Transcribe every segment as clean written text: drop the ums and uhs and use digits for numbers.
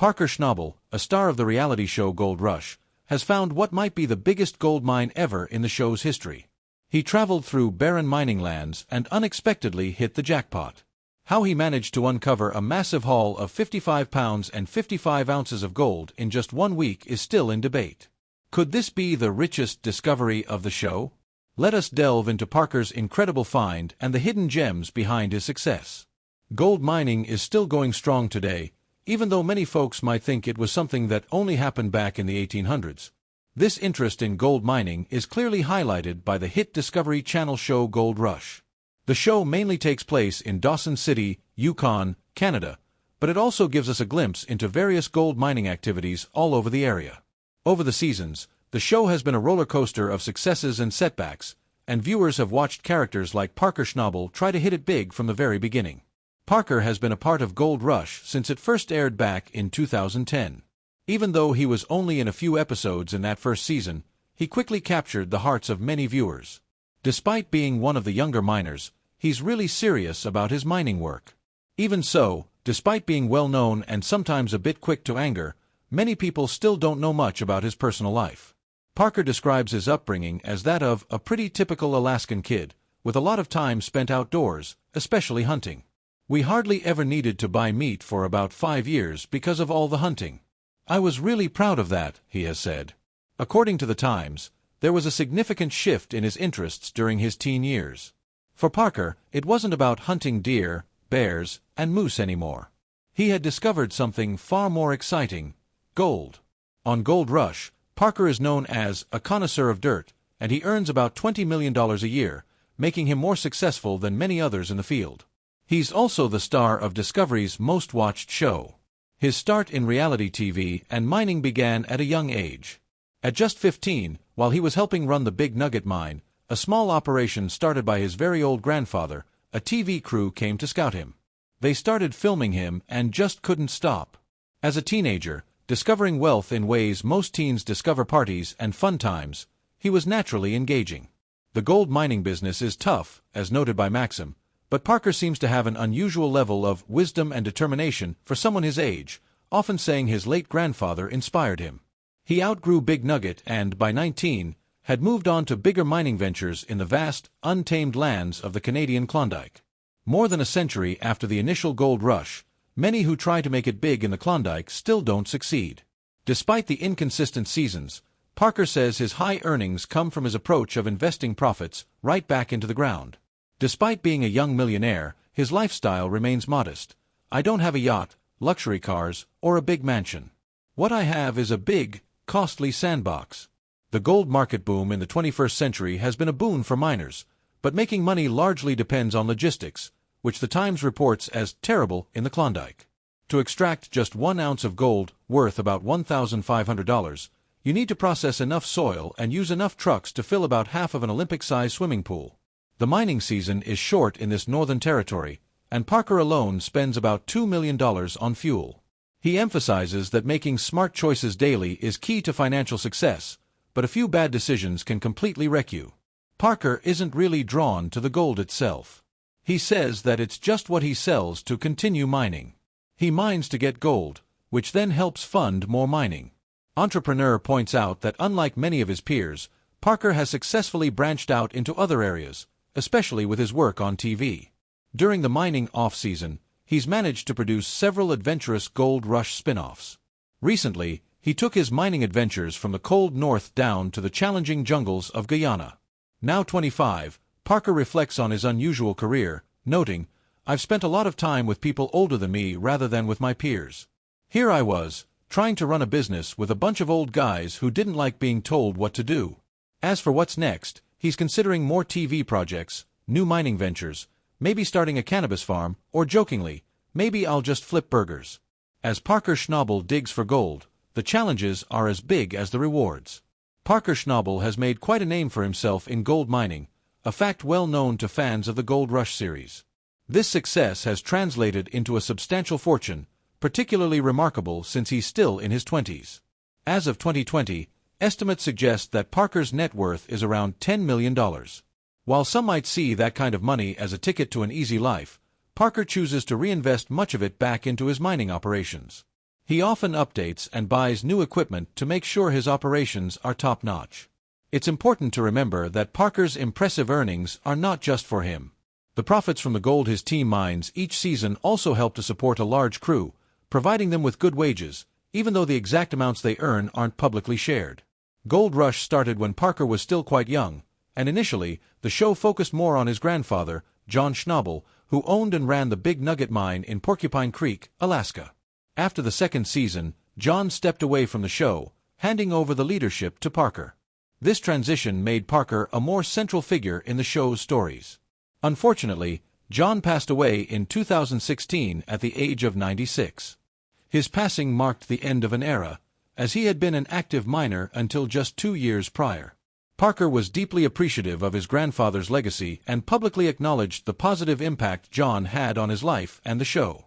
Parker Schnabel, a star of the reality show Gold Rush, has found what might be the biggest gold mine ever in the show's history. He traveled through barren mining lands and unexpectedly hit the jackpot. How he managed to uncover a massive haul of 55 pounds and 55 ounces of gold in just 1 week is still in debate. Could this be the richest discovery of the show? Let us delve into Parker's incredible find and the hidden gems behind his success. Gold mining is still going strong today, even though many folks might think it was something that only happened back in the 1800s. This interest in gold mining is clearly highlighted by the hit Discovery Channel show Gold Rush. The show mainly takes place in Dawson City, Yukon, Canada, but it also gives us a glimpse into various gold mining activities all over the area. Over the seasons, the show has been a roller coaster of successes and setbacks, and viewers have watched characters like Parker Schnabel try to hit it big from the very beginning. Parker has been a part of Gold Rush since it first aired back in 2010. Even though he was only in a few episodes in that first season, he quickly captured the hearts of many viewers. Despite being one of the younger miners, he's really serious about his mining work. Even so, despite being well known and sometimes a bit quick to anger, many people still don't know much about his personal life. Parker describes his upbringing as that of a pretty typical Alaskan kid, with a lot of time spent outdoors, especially hunting. "We hardly ever needed to buy meat for about 5 years because of all the hunting. I was really proud of that," he has said. According to the Times, there was a significant shift in his interests during his teen years. For Parker, it wasn't about hunting deer, bears, and moose anymore. He had discovered something far more exciting: gold. On Gold Rush, Parker is known as a connoisseur of dirt, and he earns about $20 million a year, making him more successful than many others in the field. He's also the star of Discovery's most-watched show. His start in reality TV and mining began at a young age. At just 15, while he was helping run the Big Nugget mine, a small operation started by his very old grandfather, a TV crew came to scout him. They started filming him and just couldn't stop. As a teenager, discovering wealth in ways most teens discover parties and fun times, he was naturally engaging. The gold mining business is tough, as noted by Maxim, but Parker seems to have an unusual level of wisdom and determination for someone his age, often saying his late grandfather inspired him. He outgrew Big Nugget and, by 19, had moved on to bigger mining ventures in the vast, untamed lands of the Canadian Klondike. More than a century after the initial gold rush, many who try to make it big in the Klondike still don't succeed. Despite the inconsistent seasons, Parker says his high earnings come from his approach of investing profits right back into the ground. Despite being a young millionaire, his lifestyle remains modest. "I don't have a yacht, luxury cars, or a big mansion. What I have is a big, costly sandbox." The gold market boom in the 21st century has been a boon for miners, but making money largely depends on logistics, which the Times reports as terrible in the Klondike. To extract just 1 ounce of gold, worth about $1,500, you need to process enough soil and use enough trucks to fill about half of an Olympic-sized swimming pool. The mining season is short in this northern territory, and Parker alone spends about $2 million on fuel. He emphasizes that making smart choices daily is key to financial success, but a few bad decisions can completely wreck you. Parker isn't really drawn to the gold itself. He says that it's just what he sells to continue mining. He mines to get gold, which then helps fund more mining. Entrepreneur points out that unlike many of his peers, Parker has successfully branched out into other areas, especially with his work on TV. During the mining off-season, he's managed to produce several adventurous Gold Rush spin-offs. Recently, he took his mining adventures from the cold north down to the challenging jungles of Guyana. Now 25, Parker reflects on his unusual career, noting, "I've spent a lot of time with people older than me rather than with my peers. Here I was, trying to run a business with a bunch of old guys who didn't like being told what to do." As for what's next, he's considering more TV projects, new mining ventures, maybe starting a cannabis farm, or jokingly, "Maybe I'll just flip burgers." As Parker Schnabel digs for gold, the challenges are as big as the rewards. Parker Schnabel has made quite a name for himself in gold mining, a fact well known to fans of the Gold Rush series. This success has translated into a substantial fortune, particularly remarkable since he's still in his 20s. As of 2020, estimates suggest that Parker's net worth is around $10 million. While some might see that kind of money as a ticket to an easy life, Parker chooses to reinvest much of it back into his mining operations. He often updates and buys new equipment to make sure his operations are top-notch. It's important to remember that Parker's impressive earnings are not just for him. The profits from the gold his team mines each season also help to support a large crew, providing them with good wages, even though the exact amounts they earn aren't publicly shared. Gold Rush started when Parker was still quite young, and initially, the show focused more on his grandfather, John Schnabel, who owned and ran the Big Nugget Mine in Porcupine Creek, Alaska. After the second season, John stepped away from the show, handing over the leadership to Parker. This transition made Parker a more central figure in the show's stories. Unfortunately, John passed away in 2016 at the age of 96. His passing marked the end of an era, as he had been an active miner until just 2 years prior. Parker was deeply appreciative of his grandfather's legacy and publicly acknowledged the positive impact John had on his life and the show.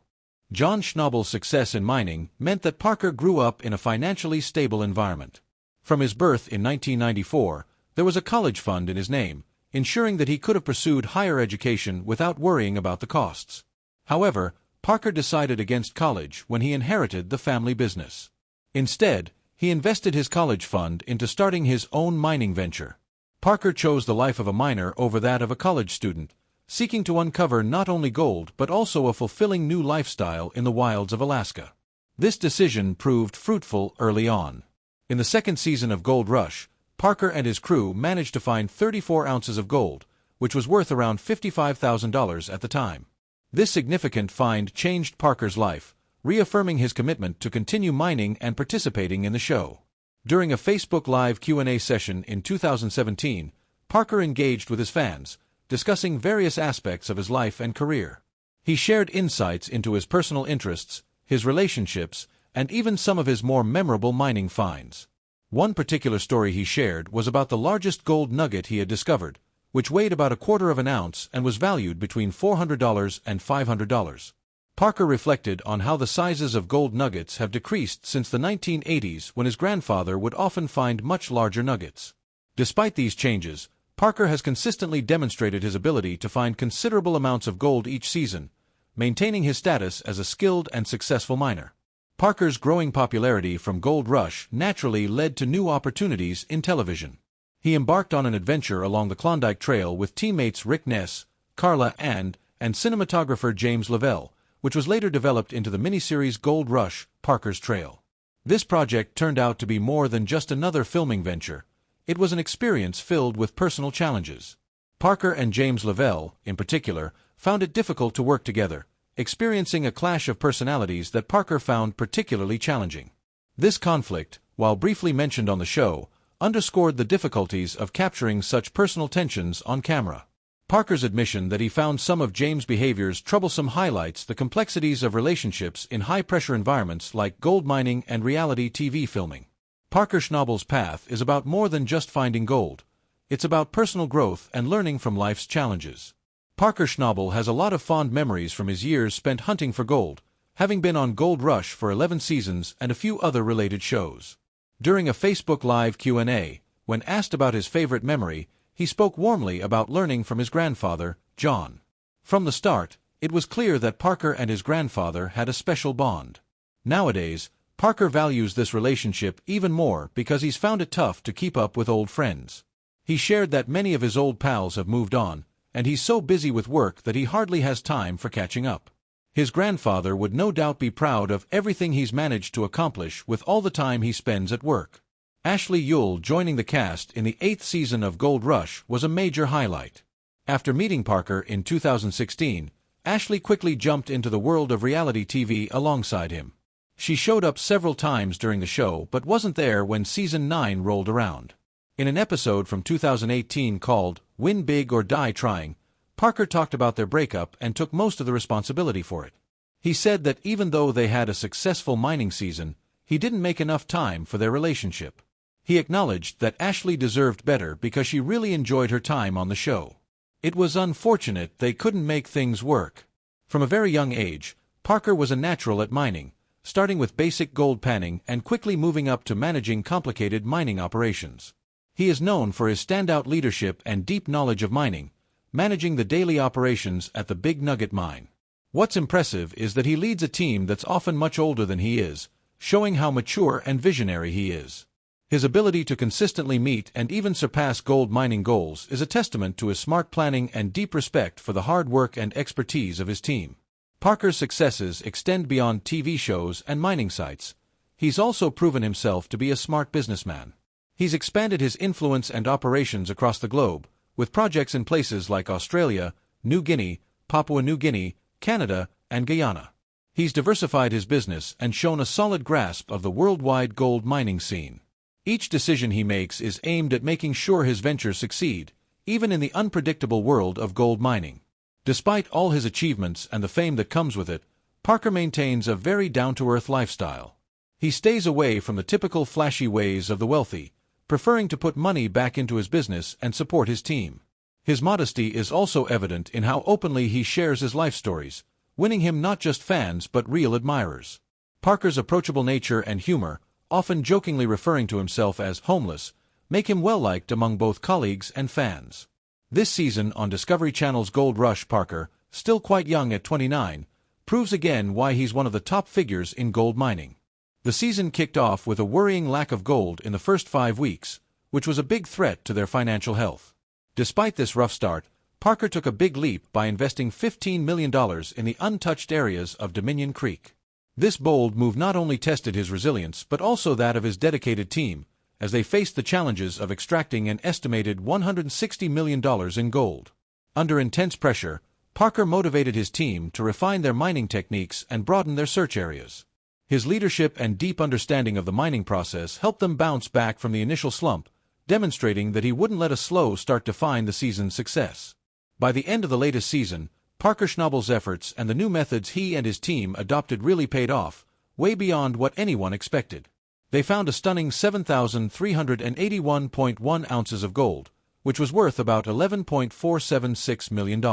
John Schnabel's success in mining meant that Parker grew up in a financially stable environment. From his birth in 1994, there was a college fund in his name, ensuring that he could have pursued higher education without worrying about the costs. However, Parker decided against college when he inherited the family business. Instead, he invested his college fund into starting his own mining venture. Parker chose the life of a miner over that of a college student, seeking to uncover not only gold but also a fulfilling new lifestyle in the wilds of Alaska. This decision proved fruitful early on. In the second season of Gold Rush, Parker and his crew managed to find 34 ounces of gold, which was worth around $55,000 at the time. This significant find changed Parker's life, reaffirming his commitment to continue mining and participating in the show. During a Facebook Live Q&A session in 2017, Parker engaged with his fans, discussing various aspects of his life and career. He shared insights into his personal interests, his relationships, and even some of his more memorable mining finds. One particular story he shared was about the largest gold nugget he had discovered, which weighed about 1/4 of an ounce and was valued between $400 and $500. Parker reflected on how the sizes of gold nuggets have decreased since the 1980s when his grandfather would often find much larger nuggets. Despite these changes, Parker has consistently demonstrated his ability to find considerable amounts of gold each season, maintaining his status as a skilled and successful miner. Parker's growing popularity from Gold Rush naturally led to new opportunities in television. He embarked on an adventure along the Klondike Trail with teammates Rick Ness, Carla and cinematographer James Lavelle, which was later developed into the miniseries Gold Rush, Parker's Trail. This project turned out to be more than just another filming venture. It was an experience filled with personal challenges. Parker and James Lavelle, in particular, found it difficult to work together, experiencing a clash of personalities that Parker found particularly challenging. This conflict, while briefly mentioned on the show, underscored the difficulties of capturing such personal tensions on camera. Parker's admission that he found some of James' behaviors troublesome highlights the complexities of relationships in high-pressure environments like gold mining and reality TV filming. Parker Schnabel's path is about more than just finding gold. It's about personal growth and learning from life's challenges. Parker Schnabel has a lot of fond memories from his years spent hunting for gold, having been on Gold Rush for 11 seasons and a few other related shows. During a Facebook Live Q&A, when asked about his favorite memory, he spoke warmly about learning from his grandfather, John. From the start, it was clear that Parker and his grandfather had a special bond. Nowadays, Parker values this relationship even more because he's found it tough to keep up with old friends. He shared that many of his old pals have moved on, and he's so busy with work that he hardly has time for catching up. His grandfather would no doubt be proud of everything he's managed to accomplish with all the time he spends at work. Ashley Yule joining the cast in the 8th season of Gold Rush was a major highlight. After meeting Parker in 2016, Ashley quickly jumped into the world of reality TV alongside him. She showed up several times during the show but wasn't there when Season 9 rolled around. In an episode from 2018 called Win Big or Die Trying, Parker talked about their breakup and took most of the responsibility for it. He said that even though they had a successful mining season, he didn't make enough time for their relationship. He acknowledged that Ashley deserved better because she really enjoyed her time on the show. It was unfortunate they couldn't make things work. From a very young age, Parker was a natural at mining, starting with basic gold panning and quickly moving up to managing complicated mining operations. He is known for his standout leadership and deep knowledge of mining, managing the daily operations at the Big Nugget Mine. What's impressive is that he leads a team that's often much older than he is, showing how mature and visionary he is. His ability to consistently meet and even surpass gold mining goals is a testament to his smart planning and deep respect for the hard work and expertise of his team. Parker's successes extend beyond TV shows and mining sites. He's also proven himself to be a smart businessman. He's expanded his influence and operations across the globe, with projects in places like Australia, New Guinea, Papua New Guinea, Canada, and Guyana. He's diversified his business and shown a solid grasp of the worldwide gold mining scene. Each decision he makes is aimed at making sure his ventures succeed, even in the unpredictable world of gold mining. Despite all his achievements and the fame that comes with it, Parker maintains a very down-to-earth lifestyle. He stays away from the typical flashy ways of the wealthy, preferring to put money back into his business and support his team. His modesty is also evident in how openly he shares his life stories, winning him not just fans but real admirers. Parker's approachable nature and humor, often jokingly referring to himself as homeless, make him well-liked among both colleagues and fans. This season on Discovery Channel's Gold Rush, Parker, still quite young at 29, proves again why he's one of the top figures in gold mining. The season kicked off with a worrying lack of gold in the first 5 weeks, which was a big threat to their financial health. Despite this rough start, Parker took a big leap by investing $15 million in the untouched areas of Dominion Creek. This bold move not only tested his resilience but also that of his dedicated team, as they faced the challenges of extracting an estimated $160 million in gold. Under intense pressure, Parker motivated his team to refine their mining techniques and broaden their search areas. His leadership and deep understanding of the mining process helped them bounce back from the initial slump, demonstrating that he wouldn't let a slow start define the season's success. By the end of the latest season, Parker Schnabel's efforts and the new methods he and his team adopted really paid off, way beyond what anyone expected. They found a stunning 7,381.1 ounces of gold, which was worth about $11.476 million.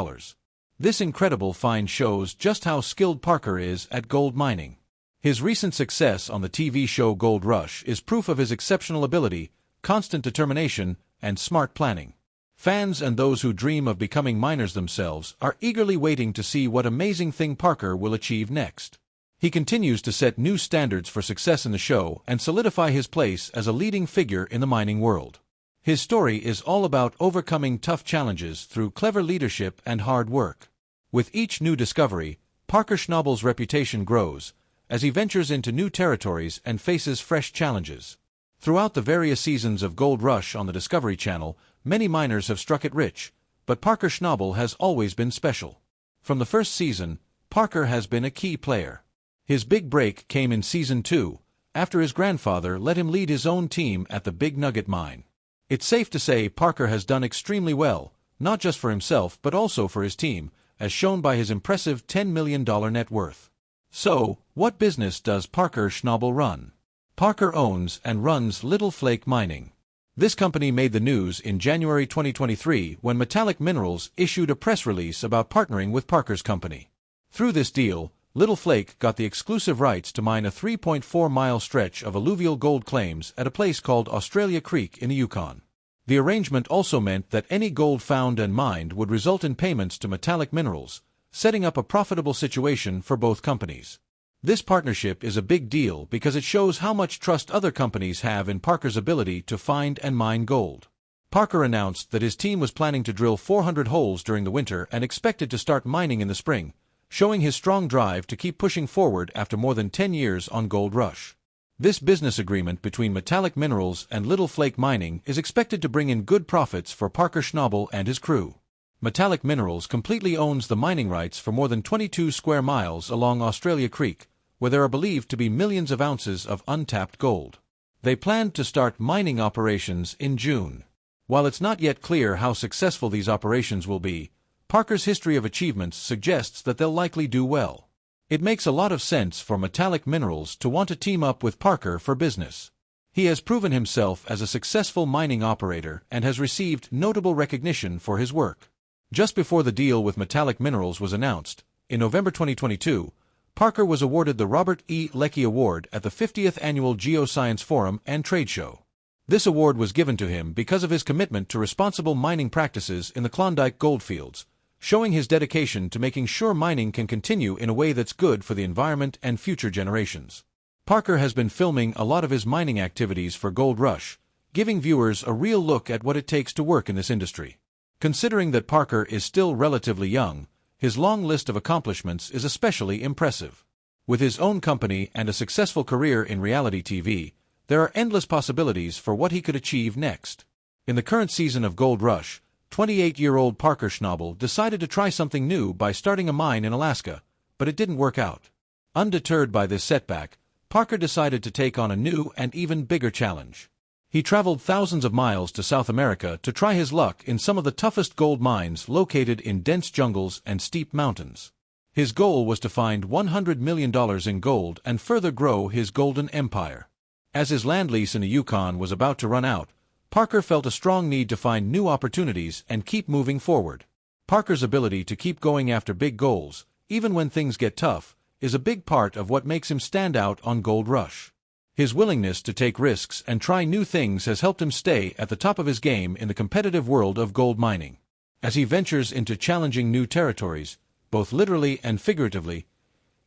This incredible find shows just how skilled Parker is at gold mining. His recent success on the TV show Gold Rush is proof of his exceptional ability, constant determination, and smart planning. Fans and those who dream of becoming miners themselves are eagerly waiting to see what amazing thing Parker will achieve next. He continues to set new standards for success in the show and solidify his place as a leading figure in the mining world. His story is all about overcoming tough challenges through clever leadership and hard work. With each new discovery, Parker Schnabel's reputation grows, as he ventures into new territories and faces fresh challenges. Throughout the various seasons of Gold Rush on the Discovery Channel, many miners have struck it rich, but Parker Schnabel has always been special. From the first season, Parker has been a key player. His big break came in Season 2, after his grandfather let him lead his own team at the Big Nugget mine. It's safe to say Parker has done extremely well, not just for himself but also for his team, as shown by his impressive $10 million net worth. So, what business does Parker Schnabel run? Parker owns and runs Little Flake Mining. This company made the news in January 2023 when Metallic Minerals issued a press release about partnering with Parker's company. Through this deal, Little Flake got the exclusive rights to mine a 3.4-mile stretch of alluvial gold claims at a place called Australia Creek in the Yukon. The arrangement also meant that any gold found and mined would result in payments to Metallic Minerals, setting up a profitable situation for both companies. This partnership is a big deal because it shows how much trust other companies have in Parker's ability to find and mine gold. Parker announced that his team was planning to drill 400 holes during the winter and expected to start mining in the spring, showing his strong drive to keep pushing forward after more than 10 years on Gold Rush. This business agreement between Metallic Minerals and Little Flake Mining is expected to bring in good profits for Parker Schnabel and his crew. Metallic Minerals completely owns the mining rights for more than 22 square miles along Australia Creek, where there are believed to be millions of ounces of untapped gold. They plan to start mining operations in June. While it's not yet clear how successful these operations will be, Parker's history of achievements suggests that they'll likely do well. It makes a lot of sense for Metallic Minerals to want to team up with Parker for business. He has proven himself as a successful mining operator and has received notable recognition for his work. Just before the deal with Metallic Minerals was announced, in November 2022, Parker was awarded the Robert E. Leckie Award at the 50th Annual Geoscience Forum and Trade Show. This award was given to him because of his commitment to responsible mining practices in the Klondike goldfields, showing his dedication to making sure mining can continue in a way that's good for the environment and future generations. Parker has been filming a lot of his mining activities for Gold Rush, giving viewers a real look at what it takes to work in this industry. Considering that Parker is still relatively young, his long list of accomplishments is especially impressive. With his own company and a successful career in reality TV, there are endless possibilities for what he could achieve next. In the current season of Gold Rush, 28-year-old Parker Schnabel decided to try something new by starting a mine in Alaska, but it didn't work out. Undeterred by this setback, Parker decided to take on a new and even bigger challenge. He traveled thousands of miles to South America to try his luck in some of the toughest gold mines located in dense jungles and steep mountains. His goal was to find $100 million in gold and further grow his golden empire. As his land lease in the Yukon was about to run out, Parker felt a strong need to find new opportunities and keep moving forward. Parker's ability to keep going after big goals, even when things get tough, is a big part of what makes him stand out on Gold Rush. His willingness to take risks and try new things has helped him stay at the top of his game in the competitive world of gold mining. As he ventures into challenging new territories, both literally and figuratively,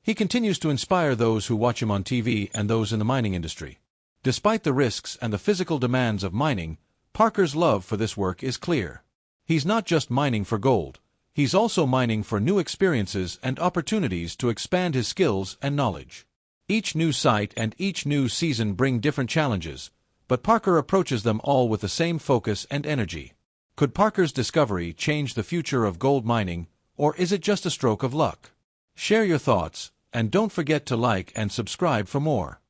he continues to inspire those who watch him on TV and those in the mining industry. Despite the risks and the physical demands of mining, Parker's love for this work is clear. He's not just mining for gold, he's also mining for new experiences and opportunities to expand his skills and knowledge. Each new site and each new season bring different challenges, but Parker approaches them all with the same focus and energy. Could Parker's discovery change the future of gold mining, or is it just a stroke of luck? Share your thoughts, and don't forget to like and subscribe for more.